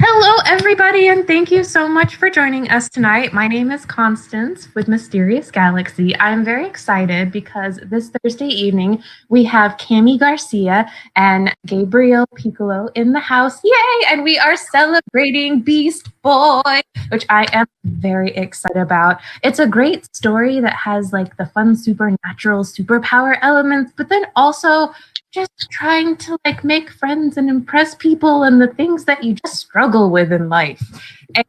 Hello, everybody, and thank you so much for joining us tonight. My name is Constance with Mysterious Galaxy. I'm very excited because this Thursday evening we have Kami Garcia and Gabriel Picolo in the house. Yay! And we are celebrating Beast Boy, which I am very excited about. It's a great story that has like the fun supernatural superpower elements, but then also just trying to like make friends and impress people and the things that you just struggle with in life. And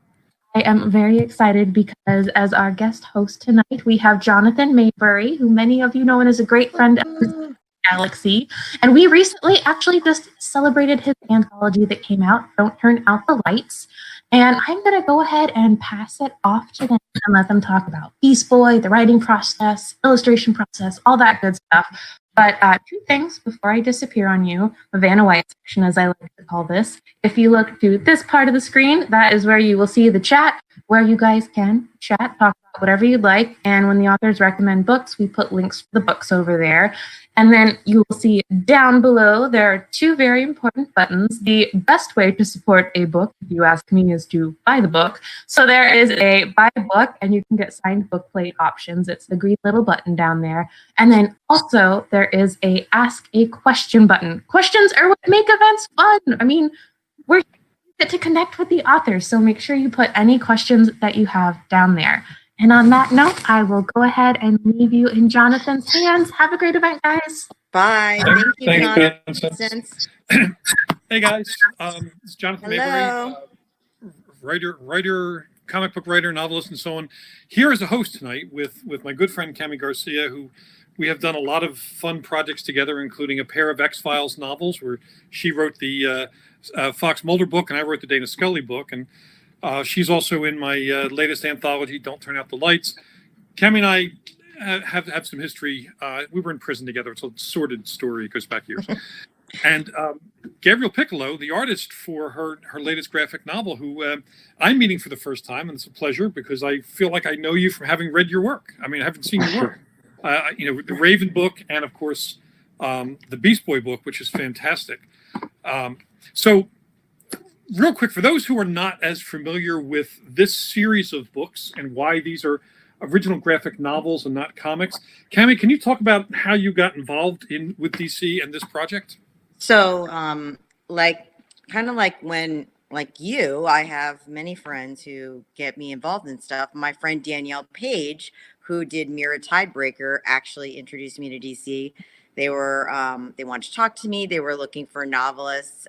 I am very excited because as our guest host tonight, we have Jonathan Maberry, who many of you know and is a great friend of the Galaxy. And we recently actually just celebrated his anthology that came out, Don't Turn Out the Lights. And I'm going to go ahead and pass it off to them and let them talk about Beast Boy, the writing process, illustration process, all that good stuff. But two things before I disappear on you, the Vanna White section, as I like to call this. If you look to this part of the screen, that is where you will see the chat, where you guys can chat, talk about whatever you'd like. And when the authors recommend books, we put links to the books over there. And then you will see down below, there are two very important buttons. The best way to support a book, if you ask me, is to buy the book. So there is a buy book, and you can get signed book plate options. It's the green little button down there. And then also there is a ask a question button. Questions are what make events fun. I mean, we're get to connect with the authors, so make sure you put any questions that you have down there. And on that note, I will go ahead and leave you in Jonathan's hands. Have a great event, guys. Bye. Thank you, Jonathan. Hey, guys. It's Jonathan Maberry, writer, comic book writer, novelist, and so on. Here as a host tonight with my good friend Kami Garcia, who we have done a lot of fun projects together, including a pair of X-Files novels where she wrote the Fox Mulder book and I wrote the Dana Scully book. And she's also in my latest anthology, Don't Turn Out the Lights. Kami and I have some history. We were in prison together. It's a sordid story. It goes back years. And Gabriel Picolo, the artist for her latest graphic novel, who I'm meeting for the first time, and it's a pleasure because I feel like I know you from having read your work. I mean, I haven't seen your work. The Raven book and, of course, the Beast Boy book, which is fantastic. So real quick, for those who are not as familiar with this series of books and why these are original graphic novels and not comics, Kami, can you talk about how you got involved with DC and this project? So, kind of like when, like you, I have many friends who get me involved in stuff. My friend Danielle Page, who did Mirror Tidebreaker, actually introduced me to DC. They were, they wanted to talk to me. They were looking for novelists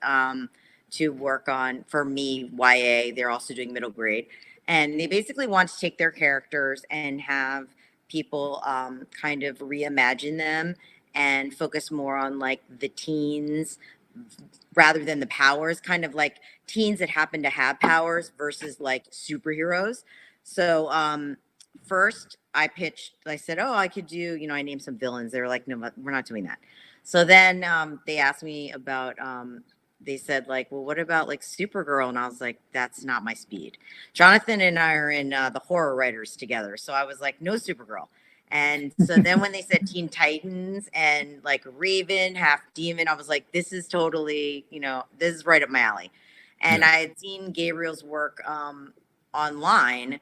to work on, for me, YA. They're also doing middle grade. And they basically want to take their characters and have people kind of reimagine them and focus more on like the teens rather than the powers, kind of like teens that happen to have powers versus like superheroes. So first I pitched, I said, oh, I could do, I named some villains. They were like, no, we're not doing that. So then they asked me about, they said like, well, what about like Supergirl? And I was like, that's not my speed. Jonathan and I are in the horror writers together. So I was like, no Supergirl. And so then when they said Teen Titans and like Raven, half demon, I was like, this is totally, this is right up my alley. And I had seen Gabriel's work online,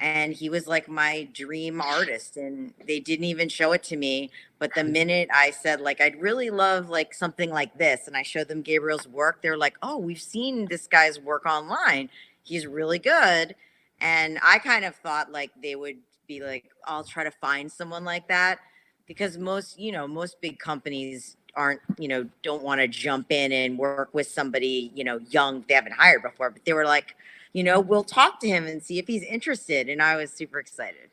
and he was like my dream artist, and they didn't even show it to me. But the minute I said like, I'd really love like something like this, and I showed them Gabriel's work, they're like, oh, we've seen this guy's work online. He's really good. And I kind of thought like they would be like, I'll try to find someone like that, because most big companies aren't, don't want to jump in and work with somebody, young they haven't hired before. But they were like, we'll talk to him and see if he's interested. And I was super excited.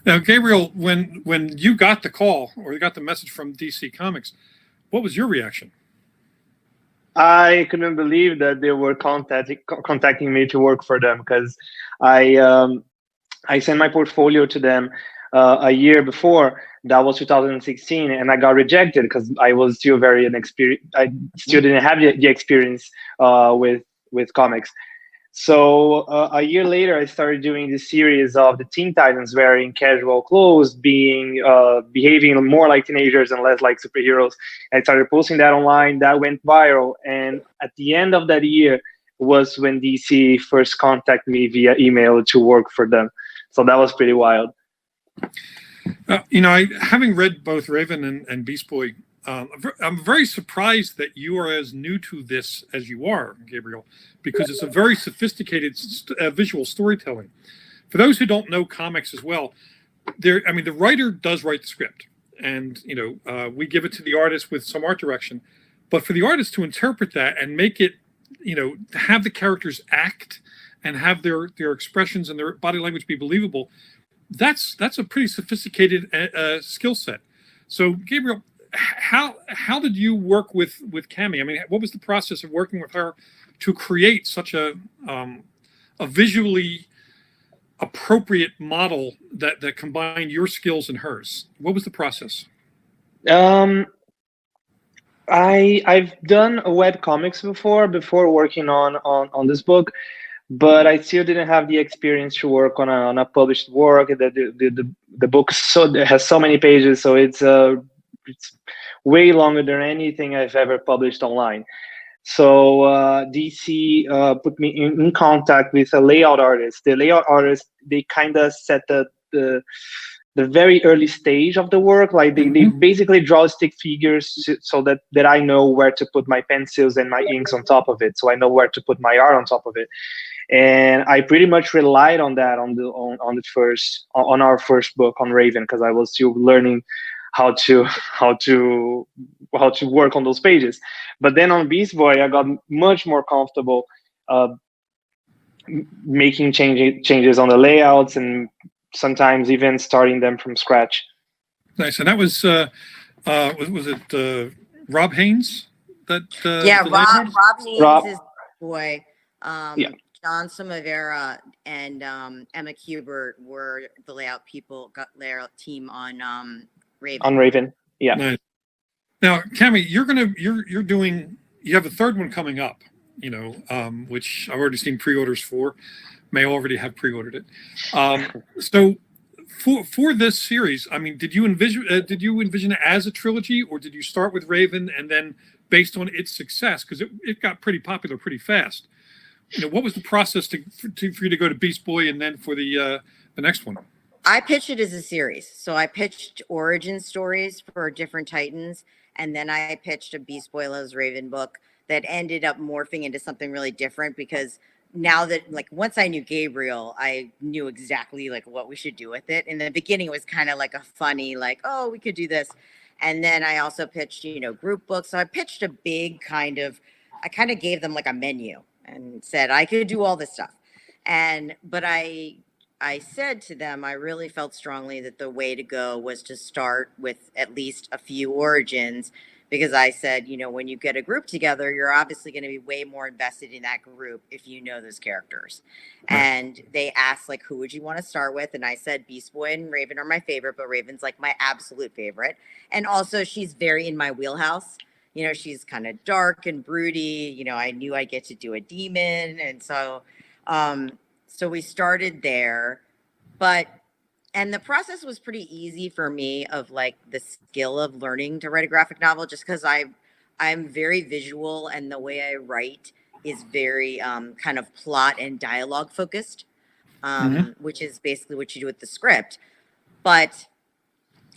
Now, Gabriel, when you got the call or you got the message from DC Comics, what was your reaction? I couldn't believe that they were contacting me to work for them, because I sent my portfolio to them a year before. That was 2016, and I got rejected because I was still very inexperienced. I still didn't have the experience with comics. So a year later, I started doing this series of the Teen Titans wearing casual clothes, behaving more like teenagers and less like superheroes. I started posting that online. That went viral, and at the end of that year, was when DC first contacted me via email to work for them. So that was pretty wild. Having read both Raven and Beast Boy, I'm very surprised that you are as new to this as you are, Gabriel, because it's a very sophisticated visual storytelling. For those who don't know comics as well, the writer does write the script, and we give it to the artist with some art direction. But for the artist to interpret that and make it, to have the characters act and have their expressions and their body language be believable, that's a pretty sophisticated skill set. So, Gabriel, how did you work with Kami? I mean, what was the process of working with her to create such a visually appropriate model that combined your skills and hers? What was the process? I've done web comics before working on this book, but I still didn't have the experience to work on a published work. The book has so many pages, so it's way longer than anything I've ever published online. So DC put me in contact with a layout artist. The layout artist, they kind of set the very early stage of the work. Like they basically draw stick figures so that I know where to put my pencils and my inks on top of it. So I know where to put my art on top of it. And I pretty much relied on that on our first book on Raven, because I was still learning how to work on those pages. But then on Beast Boy, I got much more comfortable making changes on the layouts and sometimes even starting them from scratch. Nice. And that was it Rob Haynes? Rob Haynes is boy. John Samavera and Emma Kubert were the layout team on Raven. On Raven, yeah. Nice. Now, Kami, you have a third one coming up, which I've already seen pre-orders for. May already have pre-ordered it. So for this series, I mean, did you envision it as a trilogy, or did you start with Raven and then, based on its success, because it got pretty popular pretty fast, what was the process for you to go to Beast Boy and then for the next one? I pitched it as a series. So I pitched origin stories for different Titans, and then I pitched a Beast Boy Loves Raven book that ended up morphing into something really different, because now that, like, once I knew Gabriel, I knew exactly like what we should do with it. In the beginning, it was kind of like a funny, like, oh, we could do this. And then I also pitched, group books. So I pitched a big I kind of gave them like a menu and said I could do all this stuff. But I said to them, I really felt strongly that the way to go was to start with at least a few origins, because I said, when you get a group together, you're obviously going to be way more invested in that group if you know those characters. Right. And they asked, like, who would you want to start with? And I said, Beast Boy and Raven are my favorite, but Raven's like my absolute favorite. And also she's very in my wheelhouse. She's kind of dark and broody. I knew I'd get to do a demon. And so we started there, and the process was pretty easy for me, of like the skill of learning to write a graphic novel, just because I'm very visual, and the way I write is very kind of plot and dialogue focused, which is basically what you do with the script. But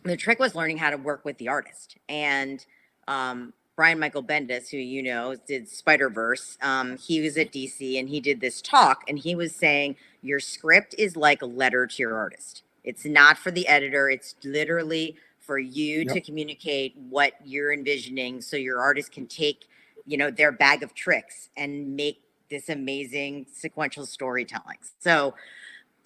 the trick was learning how to work with the artist. And Brian Michael Bendis, who did Spider-Verse, he was at DC and he did this talk, and he was saying your script is like a letter to your artist. It's not for the editor. It's literally for you to communicate what you're envisioning, so your artist can take, their bag of tricks and make this amazing sequential storytelling. So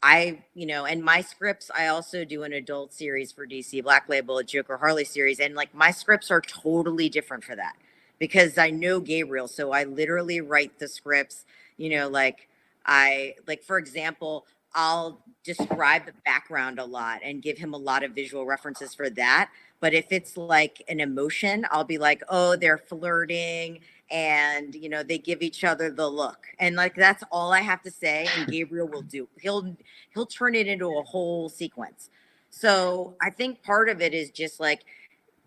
and my scripts, I also do an adult series for DC Black Label, a Joker Harley series. And like my scripts are totally different for that, because I know Gabriel. So I literally write the scripts, for example, I'll describe the background a lot and give him a lot of visual references for that. But if it's like an emotion, I'll be like, oh, they're flirting and, they give each other the look. And like, that's all I have to say. And Gabriel will do, he'll turn it into a whole sequence. So I think part of it is just like,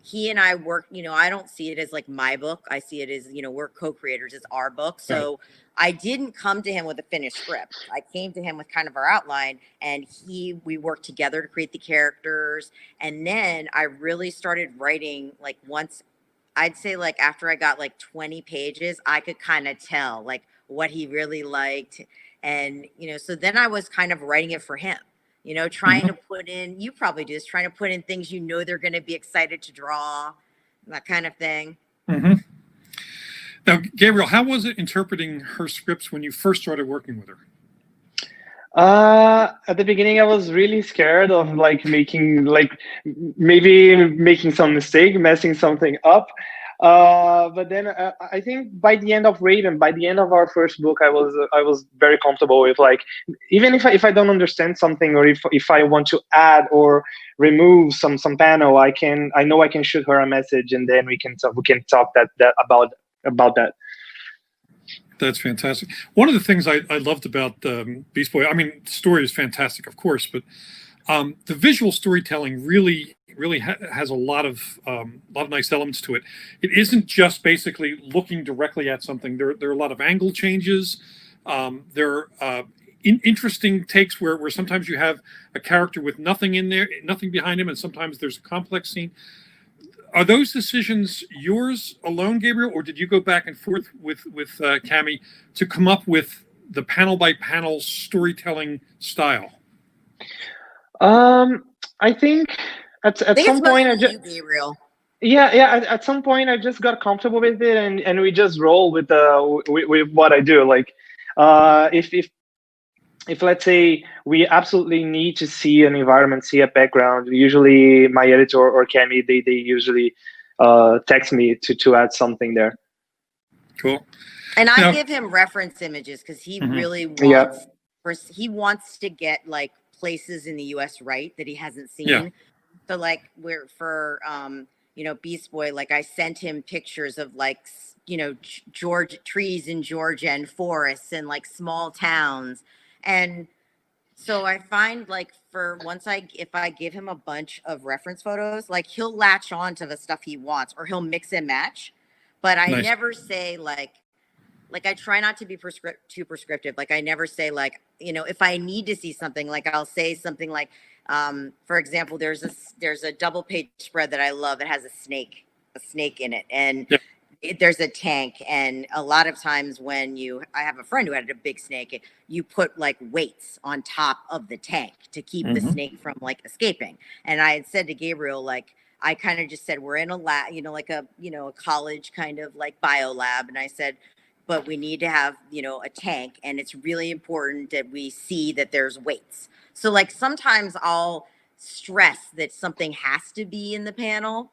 he and I work, I don't see it as like my book. I see it as, we're co-creators. It's our book. So I didn't come to him with a finished script. I came to him with kind of our outline, and we worked together to create the characters. And then I really started writing, like, once, I'd say, like, after I got like 20 pages, I could kind of tell like what he really liked. And, so then I was kind of writing it for him. Trying to put in, you probably do this, trying to put in things they're going to be excited to draw, that kind of thing. Now, Gabriel, how was it interpreting her scripts when you first started working with her? At the beginning, I was really scared of maybe making some mistake, messing something up. But then I think by the end of Raven, by the end of our first book, I was very comfortable with, like, even if I don't understand something, or if I want to add or remove some panel, I know I can shoot her a message, and then we can talk about that. That's fantastic. One of the things I loved about Beast Boy, I mean, the story is fantastic, of course, but the visual storytelling really has a lot of nice elements to it. It isn't just basically looking directly at something. There are a lot of angle changes. There are interesting takes where sometimes you have a character with nothing in there, nothing behind him, and sometimes there's a complex scene. Are those decisions yours alone, Gabriel, or did you go back and forth with Kami to come up with the panel by panel storytelling style? I think at some point Gabriel. At some point I just got comfortable with it, and we just roll with what I do. Like, if let's say we absolutely need to see an environment, see a background, usually my editor or Kami, they usually text me to add something there. Cool. And I give him reference images because he really wants he wants to get like places in the US right that he hasn't seen. Yeah. So like for Beast Boy, like I sent him pictures of like trees in Georgia and forests and like small towns. And so I find like if I give him a bunch of reference photos, like he'll latch on to the stuff he wants, or he'll mix and match. But I never say like I try not to be too prescriptive. Like I never say like, if I need to see something, like I'll say something like, for example, there's a double page spread that I love. It has a snake in it. And there's a tank, and a lot of times I have a friend who had a big snake, you put like weights on top of the tank to keep the snake from like escaping. And I had said to Gabriel, like, I kind of just said, we're in a lab, like a college kind of like bio lab. And I said, but we need to have, a tank, and it's really important that we see that there's weights. So like sometimes I'll stress that something has to be in the panel.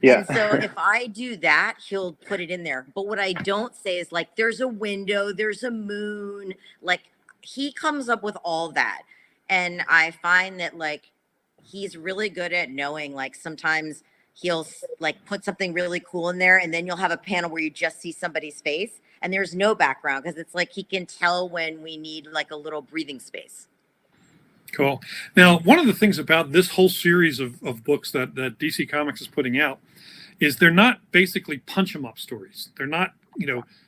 Yeah. And so if I do that, he'll put it in there. But what I don't say is like, there's a window, there's a moon. Like he comes up with all that. And I find that like, he's really good at knowing, like sometimes he'll like put something really cool in there, and then you'll have a panel where you just see somebody's face and there's no background, because it's like he can tell when we need like a little breathing space. Cool. Now, one of the things about this whole series of books that DC Comics is putting out is they're not basically punch 'em up stories. They're not,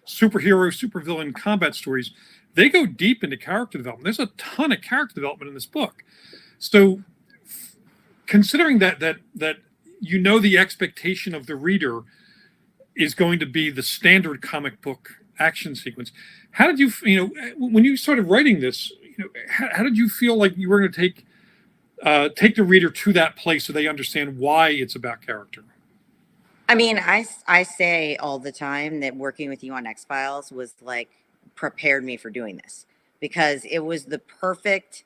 superhero, supervillain combat stories. They go deep into character development. There's a ton of character development in this book. So considering that the expectation of the reader is going to be the standard comic book action sequence, how did you, when you started writing this, how did you feel like you were going to take the reader to that place so they understand why it's about character? I mean, I say all the time that working with you on X-Files was like prepared me for doing this, because it was the perfect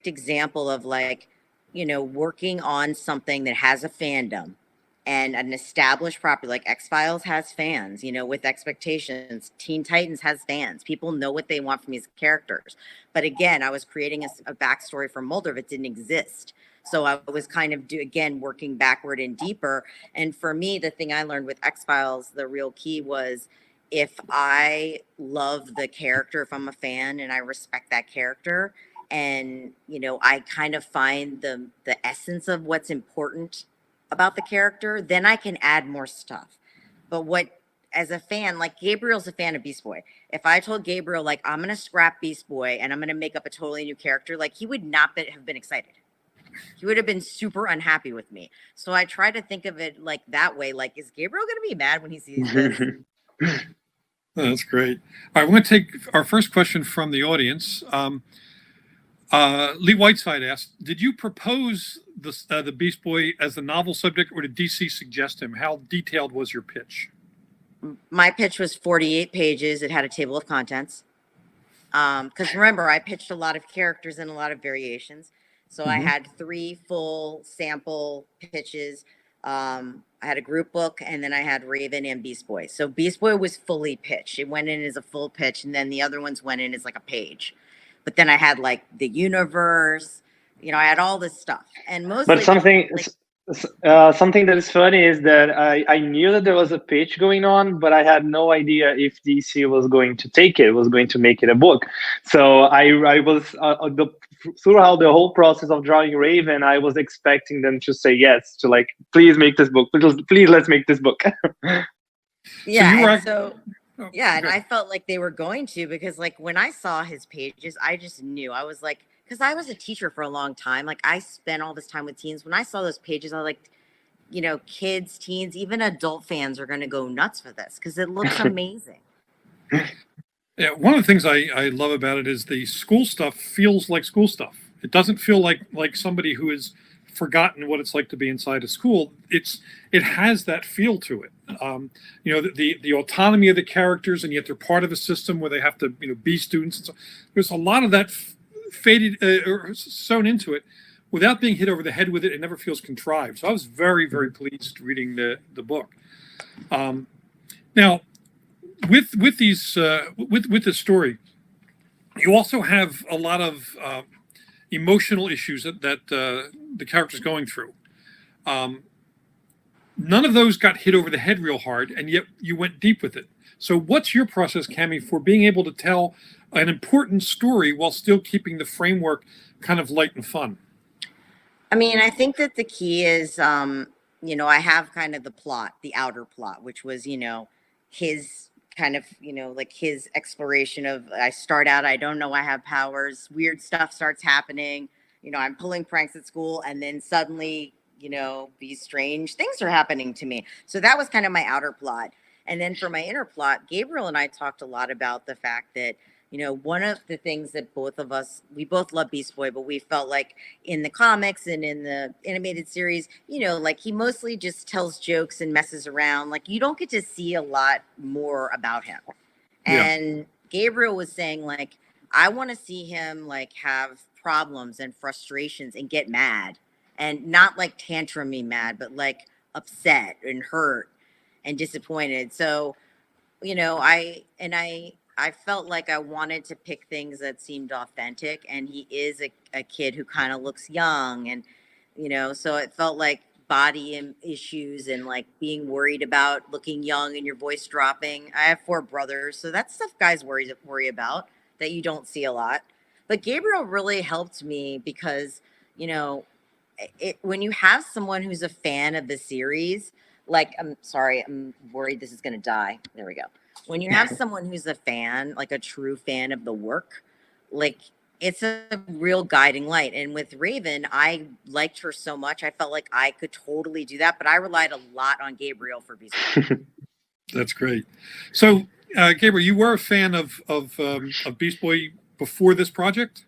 example of like, working on something that has a fandom and an established property. Like X-Files has fans, with expectations. Teen Titans has fans. People know what they want from these characters. But again, I was creating a backstory for Mulder that didn't exist. So I was kind of working backward and deeper. And for me, the thing I learned with X-Files, the real key was, if I love the character, if I'm a fan and I respect that character, and I kind of find the essence of what's important about the character, then I can add more stuff. But what, as a fan, like Gabriel's a fan of Beast Boy. If I told Gabriel, like, I'm going to scrap Beast Boy and I'm going to make up a totally new character, like, he would not have been excited. He would have been super unhappy with me. So I try to think of it like that way. Like, is Gabriel going to be mad when he sees this? That's great. All right, we're going to take our first question from the audience. Lee Whiteside asked, did you propose the Beast Boy as the novel subject, or did DC suggest him? How detailed was your pitch? My pitch was 48 pages. It had a table of contents. Because remember, I pitched a lot of characters and a lot of variations. So I had 3 full sample pitches. I had a group book, and then I had Raven and Beast Boy. So Beast Boy was fully pitched. It went in as a full pitch, and then the other ones went in as like a page. But then I had like the universe, you know, I had all this stuff. And mostly, but something that is funny is that I knew that there was a pitch going on, but I had no idea if DC was going to take it, was going to make it a book. So I was throughout the whole process of drawing Raven, I was expecting them to say yes, to like, please make this book, please let's make this book. Yeah. Yeah, and I felt like they were going to, because like when I saw his pages, I just knew. I was like, because I was a teacher for a long time. Like I spent all this time with teens. When I saw those pages, I was like, you know, kids, teens, even adult fans are going to go nuts for this because it looks amazing. Yeah, one of the things I love about it is the school stuff feels like school stuff. It doesn't feel like somebody who has forgotten what it's like to be inside a school. It has that feel to it. You know, the autonomy of the characters, and yet they're part of a system where they have to, you know, be students. And so there's a lot of that faded or sewn into it without being hit over the head with it. It never feels contrived. So I was very, very pleased reading the book. Now, with this story, you also have a lot of emotional issues that the character's going through. None of those got hit over the head real hard, and yet you went deep with it. So what's your process, Kami, for being able to tell an important story while still keeping the framework kind of light and fun? I mean, I think that the key is, you know, I have kind of the plot, the outer plot, which was, you know, his kind of, you know, like his exploration of, I start out, I don't know I have powers, weird stuff starts happening, you know, I'm pulling pranks at school, and then suddenly, you know, these strange things are happening to me. So that was kind of my outer plot. And then for my inner plot, Gabriel and I talked a lot about the fact that, you know, one of the things that both of us, we both love Beast Boy, but we felt like in the comics and in the animated series, you know, like he mostly just tells jokes and messes around. Like you don't get to see a lot more about him. And Gabriel was saying, like, I want to see him like have problems and frustrations and get mad, and not like tantrumy mad, but like upset and hurt and disappointed. So, you know, I felt like I wanted to pick things that seemed authentic, and he is a kid who kind of looks young, and, you know, so it felt like body issues and like being worried about looking young and your voice dropping. I have 4 brothers, so that's stuff guys worry about that you don't see a lot. But Gabriel really helped me because, you know, when you have someone who's a fan of the series, like, I'm sorry, I'm worried this is going to die. There we go. When you have someone who's a fan, like a true fan of the work, like it's a real guiding light. And with Raven, I liked her so much. I felt like I could totally do that, but I relied a lot on Gabriel for Beast Boy. That's great. So, Gabriel, you were a fan of Beast Boy before this project?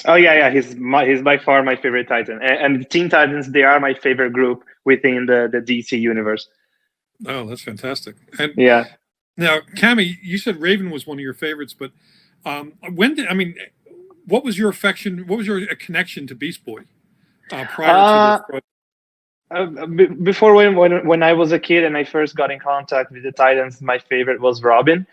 Oh yeah, he's by far my favorite Titan, and the Teen Titans, they are my favorite group within the DC universe. Oh, that's fantastic. And yeah. Now, Kami, you said Raven was one of your favorites, but what was your affection? What was your connection to Beast Boy prior to this? Before, when I was a kid and I first got in contact with the Titans, my favorite was Robin.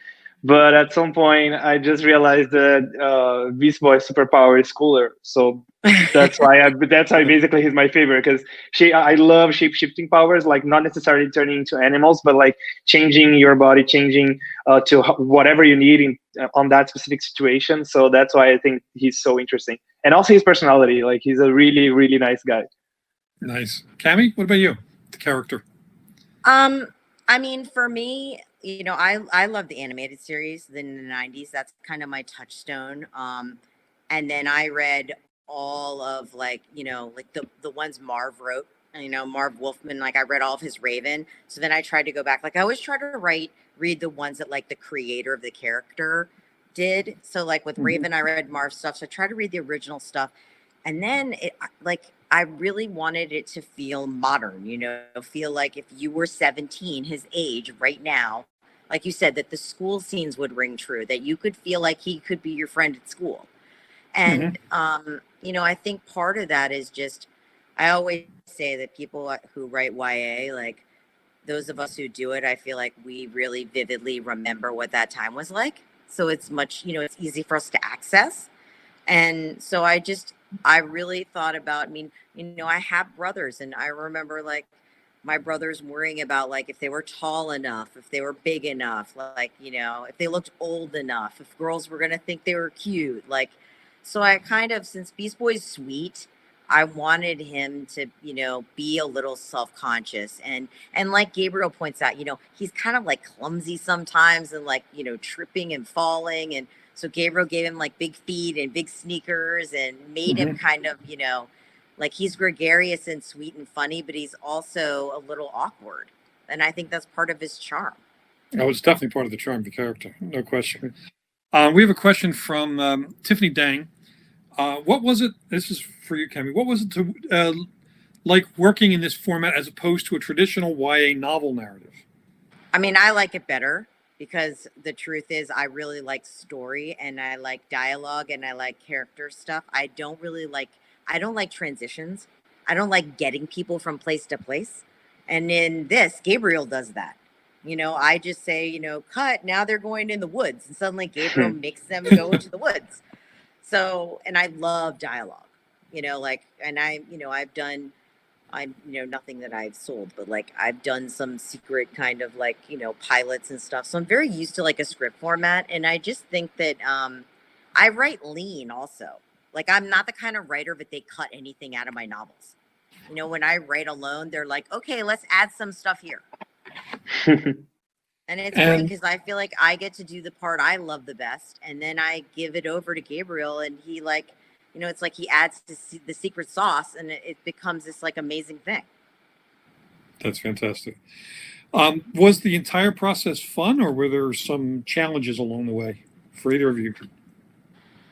But at some point, I just realized that Beast Boy's superpower is cooler. So that's why basically he's my favorite, because I love shape-shifting powers, like not necessarily turning into animals, but like changing your body, changing to whatever you need on that specific situation. So that's why I think he's so interesting. And also his personality, like he's a really, really nice guy. Nice. Kami, what about you? the character? I mean, for me, you know, I love the animated series in the 90s. That's kind of my touchstone. And then I read all of like, you know, like the ones Marv wrote, you know, Marv Wolfman, like I read all of his Raven. So then I tried to go back. Like I always try to read the ones that like the creator of the character did. So like with Raven, I read Marv stuff. So I tried to read the original stuff. And then it like I really wanted it to feel modern, you know, feel like if you were 17, his age right now, like you said, that the school scenes would ring true, that you could feel like he could be your friend at school. And, you know, I think part of that is just, I always say that people who write YA, like those of us who do it, I feel like we really vividly remember what that time was like. So it's much, you know, it's easy for us to access. And so I really thought about, I mean, you know, I have brothers and I remember like my brothers worrying about like if they were tall enough, if they were big enough, like, you know, if they looked old enough, if girls were going to think they were cute. Like, so I kind of, since Beast Boy's sweet, I wanted him to, you know, be a little self-conscious. And like Gabriel points out, you know, he's kind of like clumsy sometimes and like, you know, tripping and falling. And so Gabriel gave him like big feet and big sneakers and made him kind of, you know, like he's gregarious and sweet and funny, but he's also a little awkward. And I think that's part of his charm. Oh, it's definitely part of the charm of the character, no question. We have a question from Tiffany Dang. What was it, this is for you, Kami, what was it to like working in this format as opposed to a traditional YA novel narrative? I mean, I like it better because the truth is I really like story and I like dialogue and I like character stuff. I don't like transitions. I don't like getting people from place to place. And in this, Gabriel does that. You know, I just say, you know, cut, now they're going in the woods. And suddenly Gabriel makes them go into the woods. So, and I love dialogue, you know, like, and you know, I'm, you know, nothing that I've sold, but like I've done some secret kind of like, you know, pilots and stuff. So I'm very used to like a script format. And I just think that I write lean also. Like I'm not the kind of writer that they cut anything out of my novels. You know, when I write alone, they're like, okay, let's add some stuff here. And it's great because I feel like I get to do the part I love the best. And then I give it over to Gabriel and he like, you know, it's like he adds the secret sauce and it becomes this like amazing thing. That's fantastic. Was the entire process fun or were there some challenges along the way for either of you?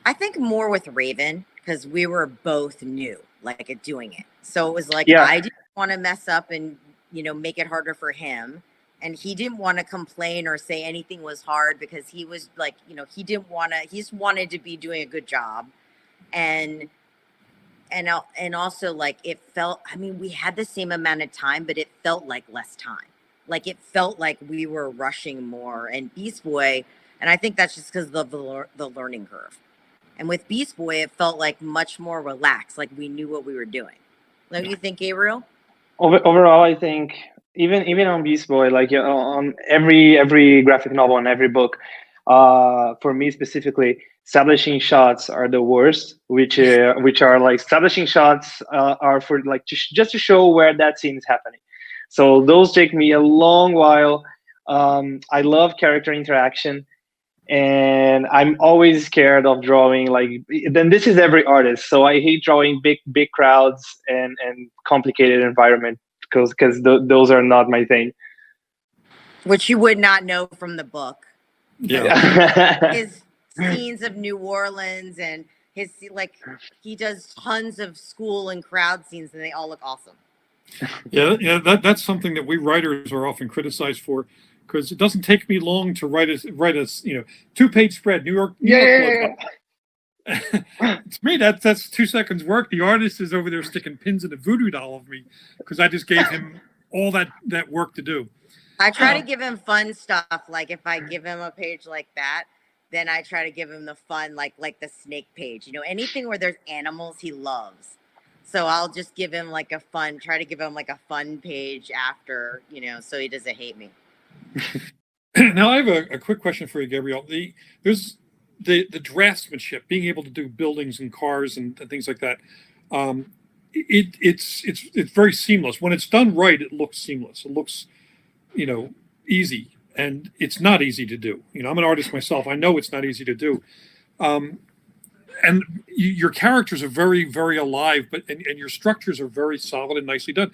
I think more with Raven because we were both new, like at doing it. So it was like, I didn't want to mess up and, you know, make it harder for him. And he didn't want to complain or say anything was hard because he was like, you know, he just wanted to be doing a good job. And also like it felt, I mean, we had the same amount of time, but it felt like less time. Like it felt like we were rushing more. And Beast Boy, and I think that's just because of the learning curve. And with Beast Boy, it felt like much more relaxed, like we knew what we were doing. What do you think, Gabriel? Overall, I think even on Beast Boy, like on every graphic novel and every book, for me specifically, establishing shots are the worst. Which are like establishing shots are for like just to show where that scene is happening. So those take me a long while. I love character interaction. And I'm always scared of drawing like, then this is every artist. So I hate drawing big crowds and complicated environment because those are not my thing. Which you would not know from the book. Yeah. His scenes of New Orleans and his, like, he does tons of school and crowd scenes and they all look awesome. Yeah, that's something that we writers are often criticized for. Because it doesn't take me long to write a 2-page spread. New York. To me, that's 2 seconds work. The artist is over there sticking pins in a voodoo doll of me because I just gave him all that work to do. I try to give him fun stuff. Like if I give him a page like that, then I try to give him the fun, like the snake page. You know, anything where there's animals he loves. So I'll just give him like try to give him like a fun page after, you know, so he doesn't hate me. Now I have a quick question for you, Gabriel. There's the draftsmanship, being able to do buildings and cars and things like that. it's very seamless. When it's done right, it looks seamless. It looks, easy, and it's not easy to do. I'm an artist myself. I know it's not easy to do. And your characters are very, very alive, and your structures are very solid and nicely done.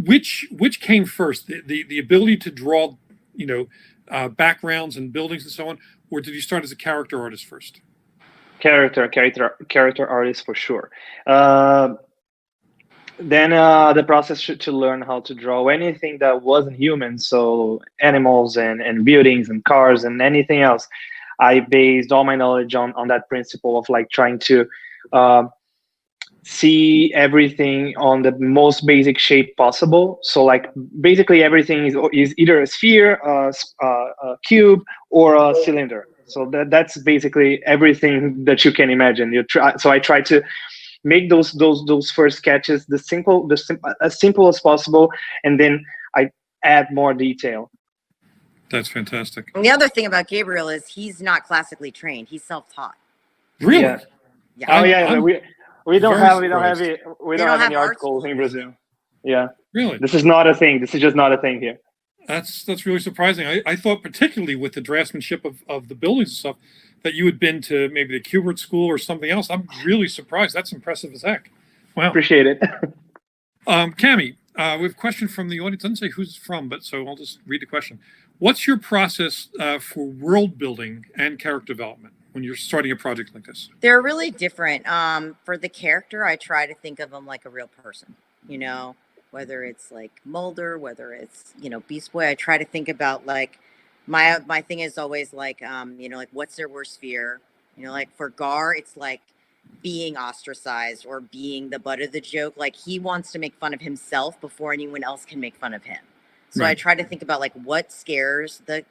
Which came first, the ability to draw, backgrounds and buildings and so on, or did you start as a character artist first? Character artist for sure. Then the process to learn how to draw anything that wasn't human, so animals and buildings and cars and anything else. I based all my knowledge on that principle of like trying to see everything on the most basic shape possible. So like basically everything is either a sphere, a cube, or a cylinder. So that's basically everything that you can imagine. So I try to make those first sketches as simple as possible, and then I add more detail. That's fantastic. And the other thing about Gabriel is he's not classically trained. He's self-taught. Really? Yeah. Yeah. Oh yeah. We don't have any art schools in Brazil. Yeah. Really? This is not a thing. This is just not a thing here. That's really surprising. I thought, particularly with the draftsmanship of the buildings and stuff, that you had been to maybe the Kubert School or something else. I'm really surprised. That's impressive as heck. Wow. Appreciate it. Kami, we have a question from the audience. It doesn't say who's it's from, but so I'll just read the question. What's your process for world building and character development when you're starting a project like this? They're really different. For the character, I try to think of them like a real person, whether it's like Mulder, whether it's, Beast Boy. I try to think about like, my thing is always like, like what's their worst fear? Like for Gar, it's like being ostracized or being the butt of the joke. Like he wants to make fun of himself before anyone else can make fun of him. So right. I try to think about like what scares the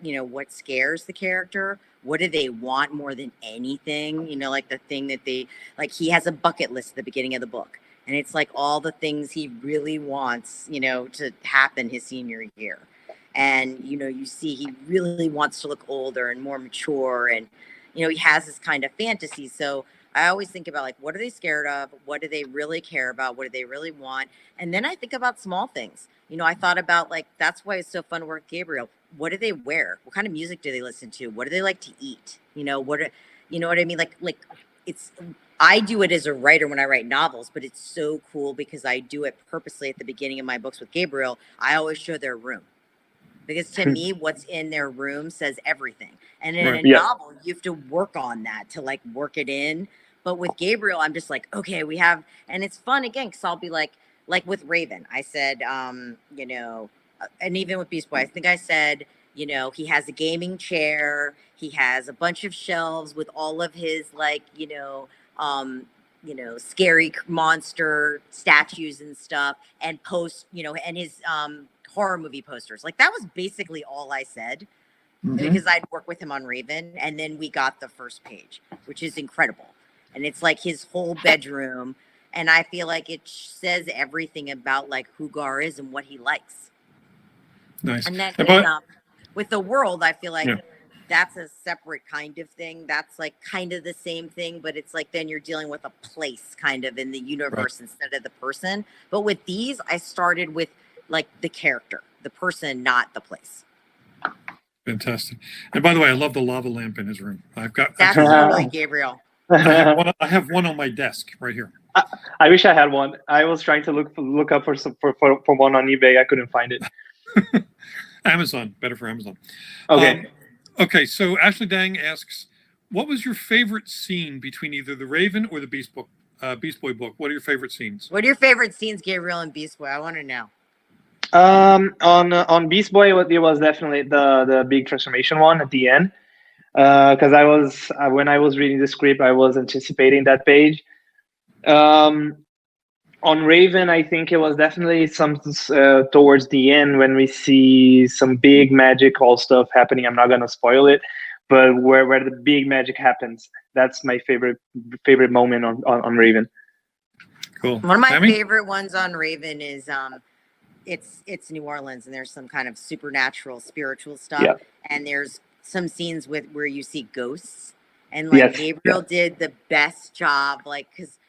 character. What do they want more than anything? Like the thing that he has a bucket list at the beginning of the book. And it's like all the things he really wants, to happen his senior year. And, you see he really wants to look older and more mature. And, he has this kind of fantasy. So I always think about like, what are they scared of? What do they really care about? What do they really want? And then I think about small things. I thought about like, that's why it's so fun to work with Gabriel. What do they wear? What kind of music do they listen to? What do they like to eat? You know what I mean? Like I do it as a writer when I write novels, but it's so cool because I do it purposely at the beginning of my books with Gabriel. I always show their room. Because to me, what's in their room says everything. And in a novel, you have to work on that to like work it in. But with Gabriel, I'm just like, okay, and it's fun again, because I'll be like with Raven, I said, and even with Beast Boy, I think I said, he has a gaming chair, he has a bunch of shelves with all of his scary monster statues and stuff, and and his horror movie posters. Like that was basically all I said, because I'd work with him on Raven, and then we got the first page, which is incredible. And it's like his whole bedroom, and I feel like it says everything about like who Gar is and what he likes. Nice. And then with the world, I feel like that's a separate kind of thing. That's like kind of the same thing, but it's like then you're dealing with a place kind of in the universe instead of the person. But with these, I started with like the character, the person, not the place. Fantastic. And by the way, I love the lava lamp in his room. That's totally Gabriel. I have one on my desk right here. I wish I had one. I was trying to look up for one on eBay. I couldn't find it. Amazon, better for Amazon. Okay. Okay. So Ashley Dang asks, what was your favorite scene between either the Raven or the Beast Boy book? What are your favorite scenes? What are your favorite scenes, Gabriel and Beast Boy? I want to know. On Beast Boy, it was definitely the big transformation one at the end. Because when I was reading the script, I was anticipating that page. On Raven, I think it was definitely some towards the end when we see some big magical stuff happening. I'm not gonna spoil it, but where the big magic happens, that's my favorite moment on Raven. Cool. One of my favorite ones on Raven is it's New Orleans, and there's some kind of supernatural, spiritual stuff, and there's some scenes where you see ghosts, and like Gabriel did the best job, like, because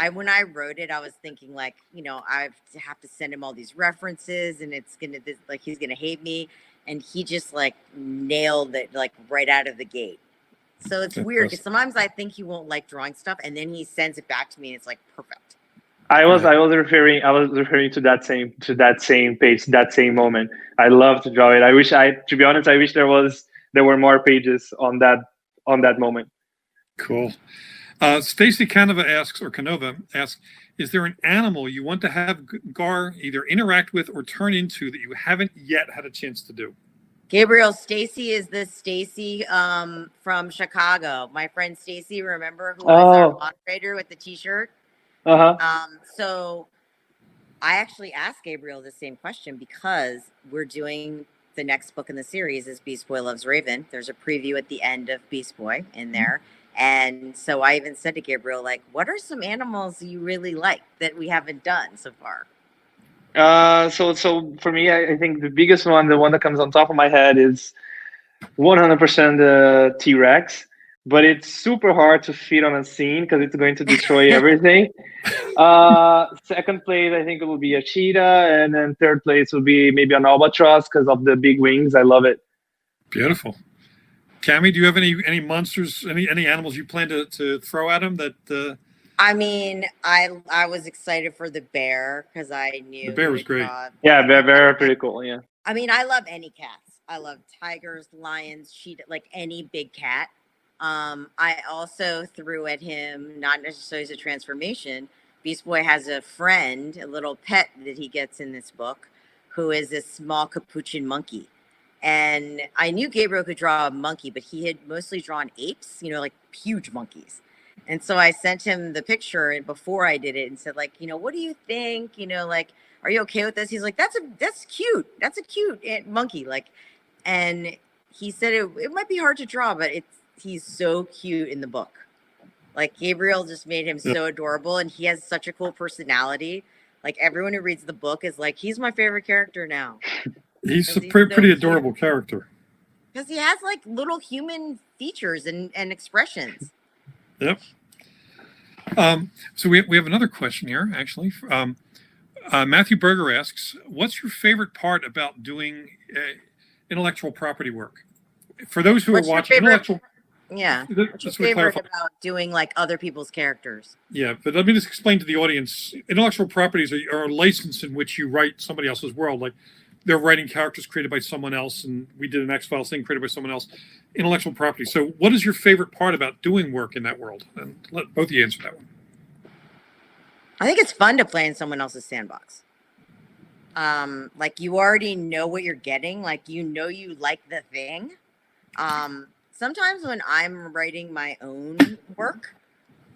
when I wrote it, I was thinking like, I have to send him all these references, and it's gonna like he's gonna hate me, and he just like nailed it like right out of the gate. So it's weird because sometimes I think he won't like drawing stuff, and then he sends it back to me, and it's like perfect. I was referring to that same page, that same moment. I love to draw it. To be honest, I wish there were more pages on that moment. Cool. Stacy Canova asks, is there an animal you want to have Gar either interact with or turn into that you haven't yet had a chance to do? Gabriel, Stacy is the Stacy from Chicago. My friend Stacy, remember, who was our moderator with the T-shirt? So I actually asked Gabriel the same question because we're doing the next book in the series is Beast Boy Loves Raven. There's a preview at the end of Beast Boy in there. And so I even said to Gabriel, like, what are some animals you really like that we haven't done so far? So for me, I think the biggest one, the one that comes on top of my head is 100% T-Rex. But it's super hard to fit on a scene because it's going to destroy everything. Second place, I think it will be a cheetah, and then third place will be maybe an albatross because of the big wings. I love it. Beautiful. Kami, do you have any monsters, any animals you plan to throw at him that? I mean, I was excited for the bear because I knew the bear was great. Yeah, bear pretty cool. Yeah. I mean, I love any cats. I love tigers, lions, cheetah, like any big cat. I also threw at him, not necessarily as a transformation. Beast Boy has a friend, a little pet that he gets in this book, who is a small capuchin monkey. And I knew Gabriel could draw a monkey, but he had mostly drawn apes, like huge monkeys. And so I sent him the picture before I did it and said, like, what do you think? Like, are you okay with this? He's like, that's cute. That's a cute monkey. Like, and he said it might be hard to draw, but he's so cute in the book. Like, Gabriel just made him so adorable, and he has such a cool personality. Like, everyone who reads the book is like, he's my favorite character now. He's a pretty adorable character. Because he has like little human features and expressions. Yep. So we have another question here, actually. Matthew Berger asks, what's your favorite part about doing intellectual property work? For those who are watching intellectual... Yeah. What's your favorite about doing like other people's characters? Yeah, but let me just explain to the audience. Intellectual properties are a license in which you write somebody else's world. Like, they're writing characters created by someone else, and we did an X-Files thing created by someone else. Intellectual property. So what is your favorite part about doing work in that world? And let both of you answer that one. I think it's fun to play in someone else's sandbox. Like, you already know what you're getting. Like, you like the thing. Sometimes when I'm writing my own work,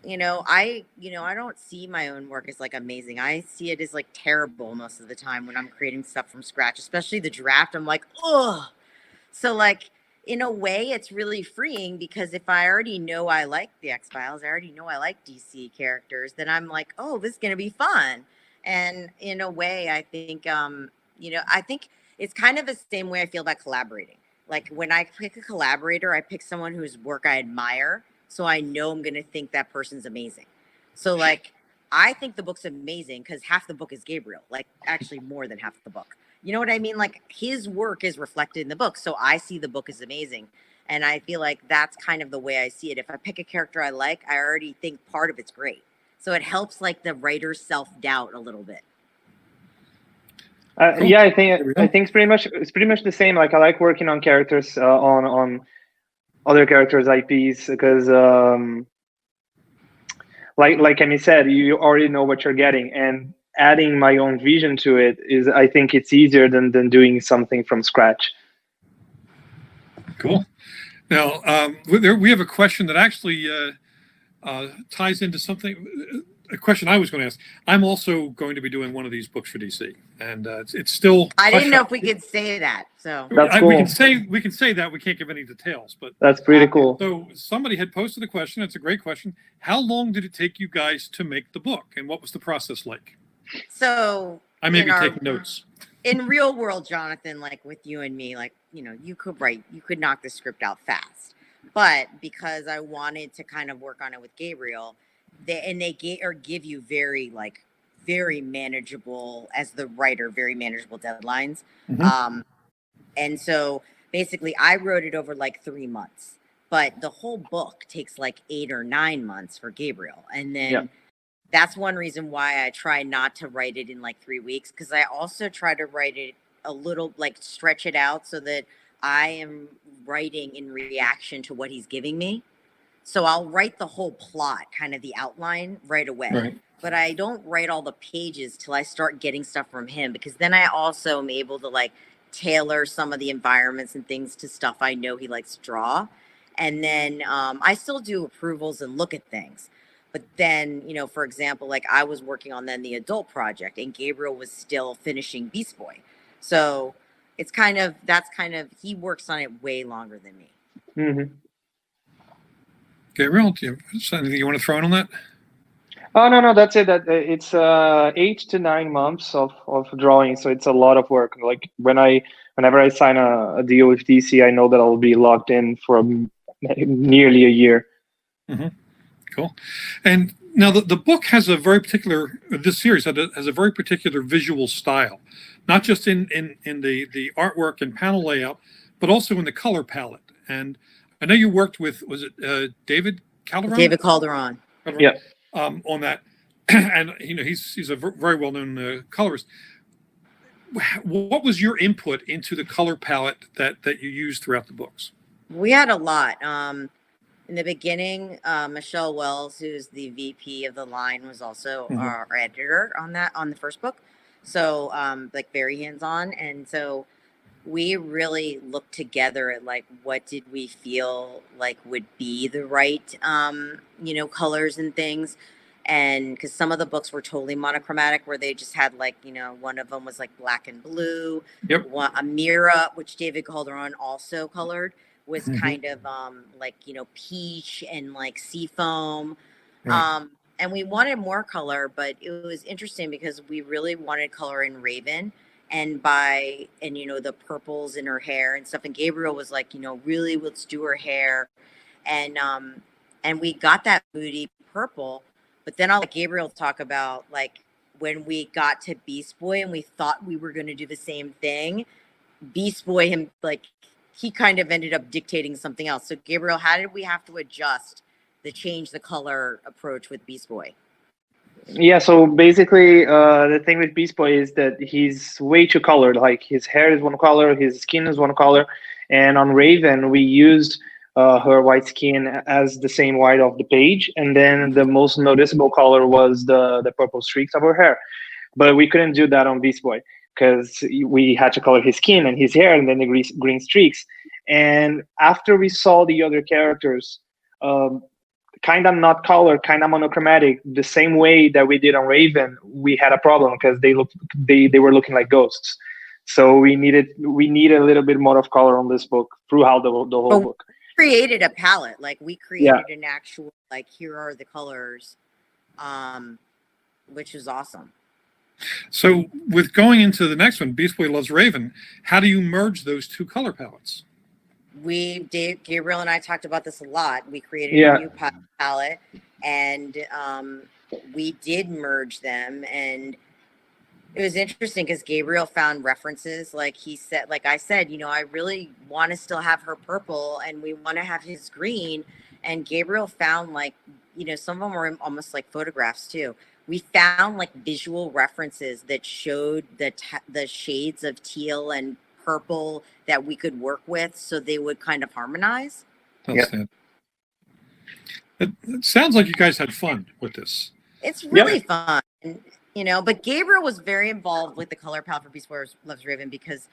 I don't see my own work as like amazing. I see it as like terrible most of the time when I'm creating stuff from scratch, especially the draft. I'm like, oh. So like, in a way, it's really freeing because if I already know I like the X-Files, I already know I like DC characters, then I'm like, oh, this is going to be fun. And in a way, I think, I think it's kind of the same way I feel about collaborating. Like, when I pick a collaborator, I pick someone whose work I admire, so I know I'm going to think that person's amazing. So, like, I think the book's amazing because half the book is Gabriel, like, actually more than half the book. You know what I mean? Like, his work is reflected in the book, so I see the book as amazing. And I feel like that's kind of the way I see it. If I pick a character I like, I already think part of it's great. So it helps, like, the writer's self-doubt a little bit. Yeah, I think it's pretty much the same. Like, I like working on characters on other characters' IPs because, like Kami said, you already know what you're getting, and adding my own vision to it is, I think, it's easier than doing something from scratch. Cool. Now, we have a question that actually ties into something. A question I was going to ask. I'm also going to be doing one of these books for DC, and it's still. I didn't know if we could say that. So that's cool. We can say that. We can't give any details, but that's pretty cool. So somebody had posted a question. It's a great question. How long did it take you guys to make the book, and what was the process like? So I may be taking notes. In real world, Jonathan, like with you and me, like, you could knock the script out fast, but because I wanted to kind of work on it with Gabriel, give you very manageable, as the writer, very manageable deadlines. And so basically I wrote it over like 3 months, but the whole book takes like 8 or 9 months for Gabriel. And then that's one reason why I try not to write it in like 3 weeks, because I also try to write it a little, like stretch it out so that I am writing in reaction to what he's giving me. So I'll write the whole plot, kind of the outline right away. Right. But I don't write all the pages till I start getting stuff from him, because then I also am able to like tailor some of the environments and things to stuff I know he likes to draw. And then I still do approvals and look at things. But then, you know, for example, like I was working on then the adult project and Gabriel was still finishing Beast Boy. So it's he works on it way longer than me. Mm-hmm. Gabriel, do you have anything you want to throw in on that? Oh, no, that's it. It's 8 to 9 months of drawing, so it's a lot of work. Like whenever I sign a deal with DC, I know that I'll be locked in for nearly a year. Mm-hmm. Cool. And now the book has a very particular, this series has a very particular visual style, not just in the artwork and panel layout, but also in the color palette. And I know you worked with, was it David Calderon? David Calderon. Yeah. On that, and you know he's a very well-known colorist. What was your input into the color palette that you used throughout the books? We had a lot. In the beginning, Michelle Wells, who's the VP of the line, was also our editor on the first book. So like very hands-on, and so we really looked together at like what did we feel like would be the right colors and things. And because some of the books were totally monochromatic, where they just had like, one of them was like black and blue. Yep. Amira, which David Calderon also colored, was kind of peach and like seafoam. Right. And we wanted more color, but it was interesting because we really wanted color in Raven. And the purples in her hair and stuff. And Gabriel was like, really, let's do her hair. And we got that moody purple. But then I'll let Gabriel talk about like when we got to Beast Boy and we thought we were going to do the same thing. Beast Boy, he kind of ended up dictating something else. So Gabriel, how did we have to adjust change the color approach with Beast Boy? Yeah, so basically the thing with Beast Boy is that he's way too colored. Like his hair is one color, his skin is one color, and on Raven we used her white skin as the same white of the page, and then the most noticeable color was the purple streaks of her hair. But we couldn't do that on Beast Boy because we had to color his skin and his hair and then the green streaks. And after we saw the other characters kind of not colored, kind of monochromatic, the same way that we did on Raven, we had a problem because they were looking like ghosts. So we needed a little bit more of color on this book throughout the whole book. We created a palette, like we created an actual like here are the colors, which is awesome. So with going into the next one, Beast Boy Loves Raven, how do you merge those two color palettes? Gabriel and I talked about this a lot. We created a new palette, and we did merge them, and it was interesting because Gabriel found references. Like he said, like I said, I really want to still have her purple, and we want to have his green. And Gabriel found some of them were almost like photographs too. We found like visual references that showed the shades of teal and purple that we could work with, so they would kind of harmonize. It sounds like you guys had fun with this. It's really fun, but Gabriel was very involved with the color palette for Beast Boy Loves Raven because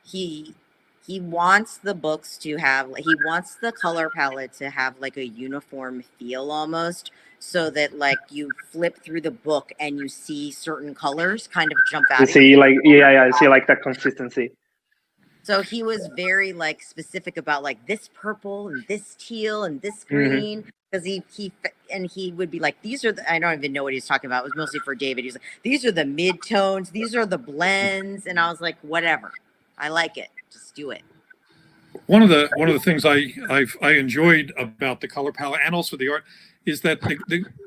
he wants the books to have, he wants the color palette to have like a uniform feel almost, so that like you flip through the book and you see certain colors kind of jump out. I see that consistency. So he was very like specific about like this purple and this teal and this green, because he would be like, these are I don't even know what he was talking about. It was mostly for David. He was like, these are the mid-tones, these are the blends, and I was like, whatever, I like it, just do it. One of the things I enjoyed about the color palette and also the art is that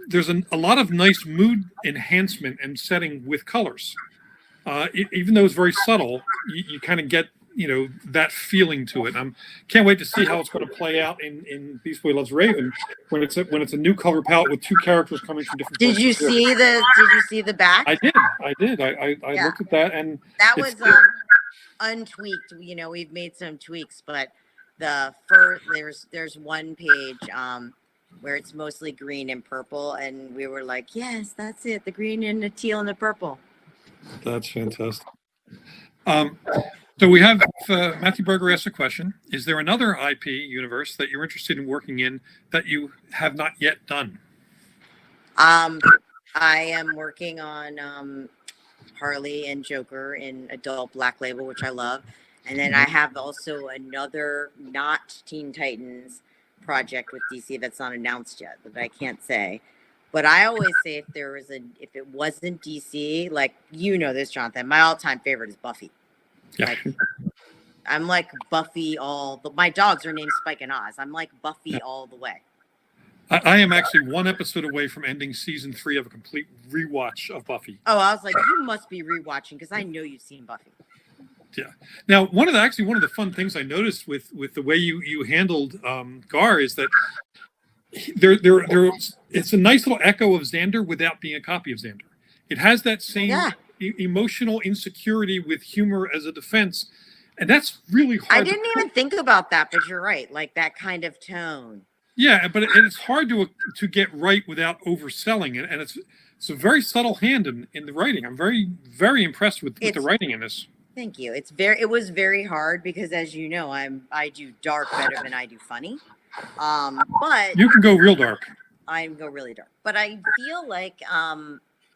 there's a lot of nice mood enhancement and setting with colors. Even though it's very subtle, you kind of get that feeling to it. Can't wait to see how it's going to play out in Beast Boy Loves Raven when it's a new color palette with two characters coming from different. Did you see the back? I did. I Yeah. looked at that, and That was untweaked. We've made some tweaks, but there's one page where it's mostly green and purple, and we were like, yes, that's it, the green and the teal and the purple. That's fantastic. So we have Matthew Berger asked a question. Is there another IP universe that you're interested in working in that you have not yet done? I am working on Harley and Joker in adult Black Label, which I love. And then I have also another not Teen Titans project with DC that's not announced yet, that I can't say. But I always say if it wasn't DC, like, this, Jonathan, my all-time favorite is Buffy. Yeah. Like, I'm like Buffy my dogs are named Spike and Oz. I'm like Buffy all the way. I am actually one episode away from ending season 3 of a complete rewatch of Buffy. Oh, I was like, you must be rewatching because I know you've seen Buffy. Yeah. Now, one of the fun things I noticed with the way you handled Gar is that it's a nice little echo of Xander without being a copy of Xander. It has that same emotional insecurity with humor as a defense, and that's really hard. I didn't even think about that, but you're right. Like that kind of tone. Yeah, but it's hard to get right without overselling it, and it's a very subtle hand in the writing. I'm very, very impressed with the writing in this. Thank you. It was very hard because, as you know, I do dark better than I do funny. But you can go real dark. I go really dark, but I feel like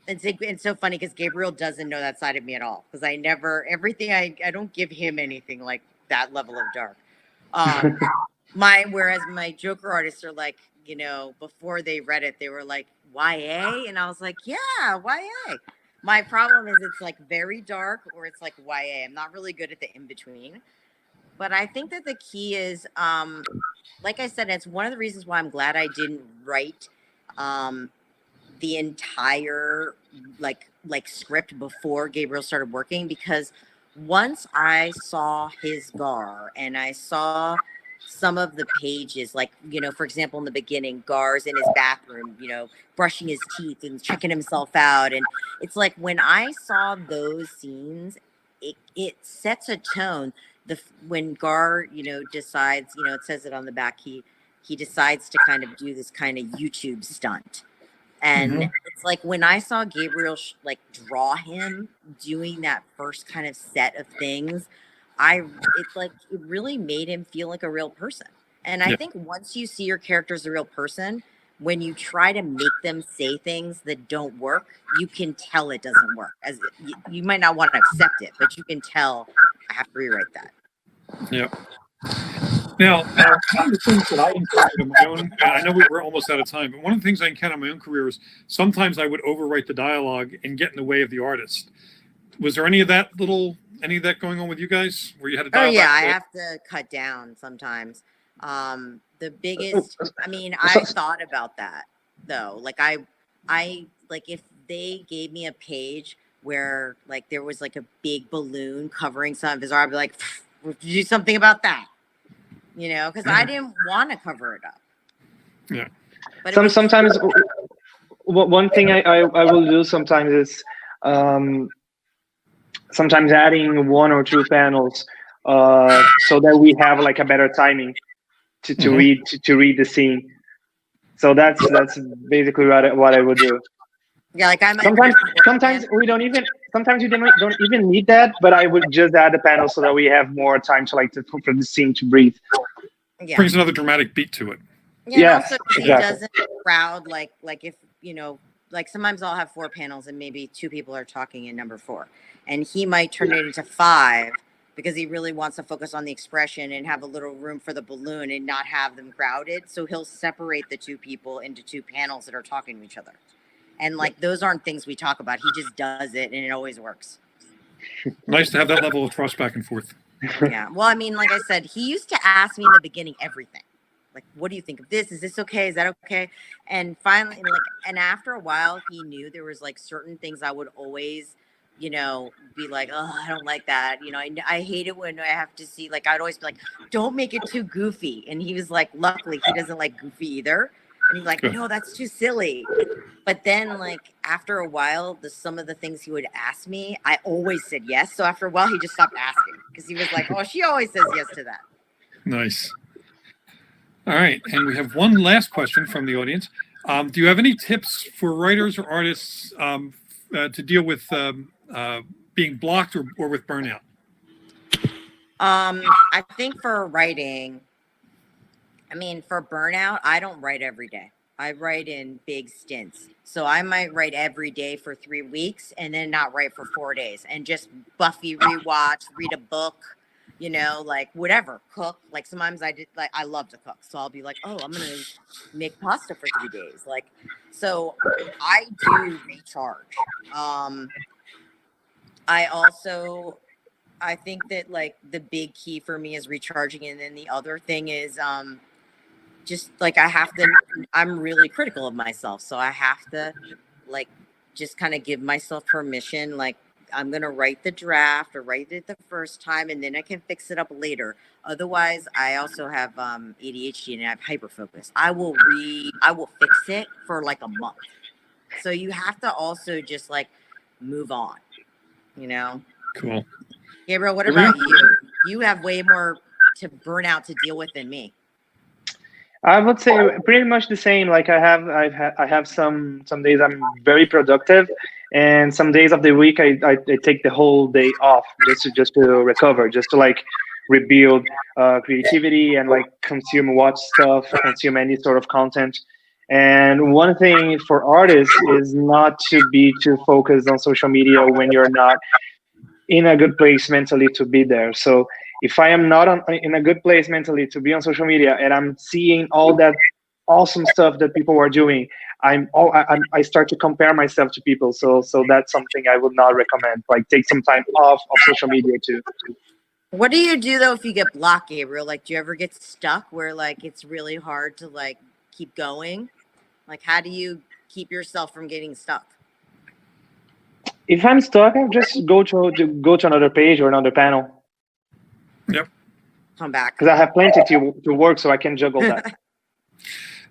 it's so funny because Gabriel doesn't know that side of me at all, because I don't give him anything like that level of dark. Whereas my Joker artists are like, before they read it, they were like, YA? And I was like, yeah, YA. My problem is it's like very dark or it's like YA. I'm not really good at the in-between. But I think that the key is, like I said, it's one of the reasons why I'm glad I didn't write the entire like script before Gabriel started working, because once I saw his Gar and I saw some of the pages, like, for example, in the beginning, Gar's in his bathroom, brushing his teeth and checking himself out. And it's like, when I saw those scenes, it sets a tone. When Gar, decides, it says it on the back, he decides to kind of do this kind of YouTube stunt. And it's like, when I saw Gabriel draw him doing that first kind of set of things, it really made him feel like a real person. And I think once you see your character as a real person, when you try to make them say things that don't work, you can tell it doesn't work. As you might not want to accept it, but you can tell I have to rewrite that. Yeah. Now, one of the things that I encountered in my own, and I know we're almost out of time, but one of the things I encountered in my own career is sometimes I would overwrite the dialogue and get in the way of the artist. Was there any of that going on with you guys, where you had to dial back? I have to cut down sometimes. The biggest, I thought about that though. Like I if they gave me a page where there was a big balloon covering some of his art, I'd be like, would you do something about that? Because I didn't want to cover it up. Yeah. But sometimes one thing I will do sometimes is sometimes adding 1 or 2 panels so that we have a better timing to read the scene. So that's basically what I would do. Yeah, sometimes we don't even need that, but I would just add the panel so that we have more time for the scene to breathe. Yeah. Brings another dramatic beat to it. Yeah, also he doesn't crowd like if sometimes I'll have 4 panels and maybe 2 people are talking in number 4, and he might turn it into 5 because he really wants to focus on the expression and have a little room for the balloon and not have them crowded. So he'll separate the 2 people into 2 panels that are talking to each other. And those aren't things we talk about. He just does it and it always works. Nice to have that level of trust back and forth. Yeah. Well, I mean, like I said, he used to ask me in the beginning everything. Like, what do you think of this? Is this okay? Is that okay? And finally, and after a while, he knew there was like certain things I would always, be like, oh, I don't like that. I hate it when I have to see, like, I'd always be like, don't make it too goofy. And he was like, luckily, he doesn't like goofy either. And he's like, no, that's too silly. But then, like, after a while, some of the things he would ask me, I always said yes. So after a while, he just stopped asking because he was like, oh, she always says yes to that. Nice. All right. And we have one last question from the audience. Do you have any tips for writers or artists to deal with being blocked or with burnout? I think for writing, for burnout, I don't write every day. I write in big stints. So I might write every day for 3 weeks and then not write for 4 days and just Buffy rewatch, read a book, like whatever, cook. Like sometimes I love to cook. So I'll be like, oh, I'm going to make pasta for 3 days. Like, so I do recharge. I think that like the big key for me is recharging. And then the other thing is, just like I'm really critical of myself. So I have to like just kind of give myself permission. Like I'm going to write the draft or write it the first time and then I can fix it up later. Otherwise, I also have ADHD and I have hyperfocus. I will fix it for like a month. So you have to also just like move on, Cool. Gabriel, what about you? You have way more to burn out to deal with than me. I would say pretty much the same. Like I have some days I'm very productive, and some days of the week I take the whole day off just to recover, just to like rebuild creativity and like watch stuff, consume any sort of content. And one thing for artists is not to be too focused on social media when you're not in a good place mentally to be there. So if I am not in a good place mentally to be on social media and I'm seeing all that awesome stuff that people are doing, I start to compare myself to people. So that's something I would not recommend. Like take some time off of social media too. What do you do though if you get blocked, Gabriel? Like, do you ever get stuck where like it's really hard to like keep going? Like, how do you keep yourself from getting stuck? If I'm stuck, I'll just go to another page or another panel. Yep. Come back. Because I have plenty to work, so I can juggle that.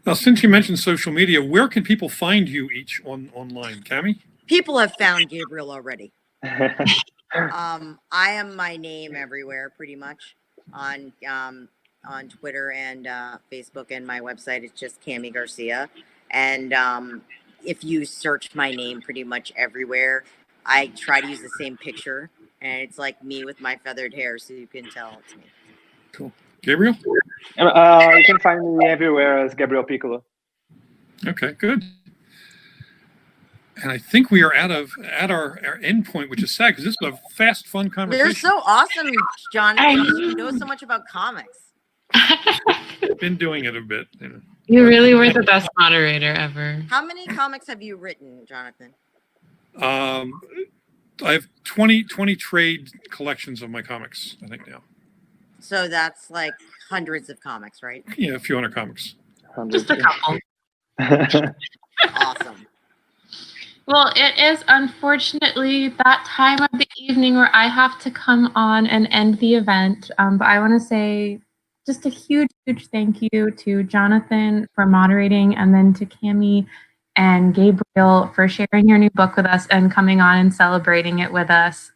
Now, since you mentioned social media, where can people find you each online, Kami? People have found Gabriel already. I am my name everywhere, pretty much on Twitter and Facebook, and my website is just Kami Garcia. And if you search my name pretty much everywhere, I try to use the same picture, and it's like me with my feathered hair, so you can tell it's me. Cool. Gabriel? You can find me everywhere as Gabriel Picolo. Okay, good. And I think we are at our end point, which is sad because this is a fast, fun conversation. They're so awesome, Jonathan. You know so much about comics. I've been doing it a bit. You really were the best moderator ever. How many comics have you written, Jonathan? I have 20 trade collections of my comics, I think now. So that's like hundreds of comics, right? Yeah, a few hundred comics. Just a couple. Awesome. Well, it is unfortunately that time of the evening where I have to come on and end the event. But I want to say just a huge thank you to Jonathan for moderating, and then to Kami and Gabriel for sharing your new book with us and coming on and celebrating it with us.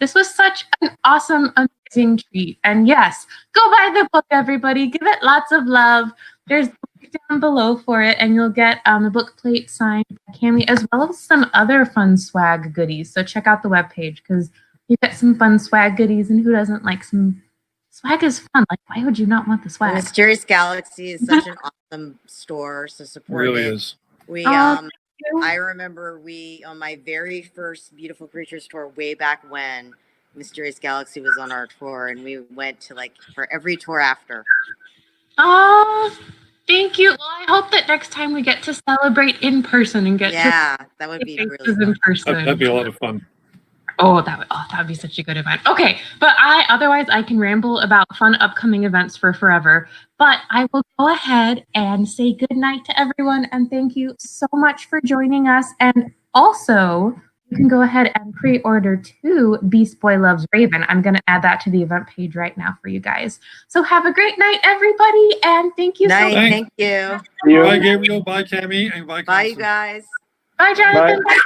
This was such an awesome, amazing treat. And yes, go buy the book, everybody. Give it lots of love. There's a link down below for it, and you'll get a book plate signed by Kami, as well as some other fun swag goodies. So check out the webpage, because you get some fun swag goodies, and who doesn't like some swag? Is fun. Like, why would you not want the swag? Mysterious Galaxy is such an awesome store, so support It really it. is. We I remember on my very first Beautiful Creatures tour way back when Mysterious Galaxy was on our tour, and we went to like for every tour after. Oh, thank you. Well, I hope that next time we get to celebrate in person and get that would be really in person. That'd be a lot of fun. that would be such a good event. Okay, but otherwise I can ramble about fun upcoming events for forever. But I will go ahead and say good night to everyone, and thank you so much for joining us. And also, you can go ahead and pre-order to Beast Boy Loves Raven. I'm going to add that to the event page right now for you guys. So have a great night, everybody, and thank you so much. Thank you. Bye, Gabriel. Bye, Kami. And bye, Bye, you Constance. guys. Bye, Jonathan. Bye.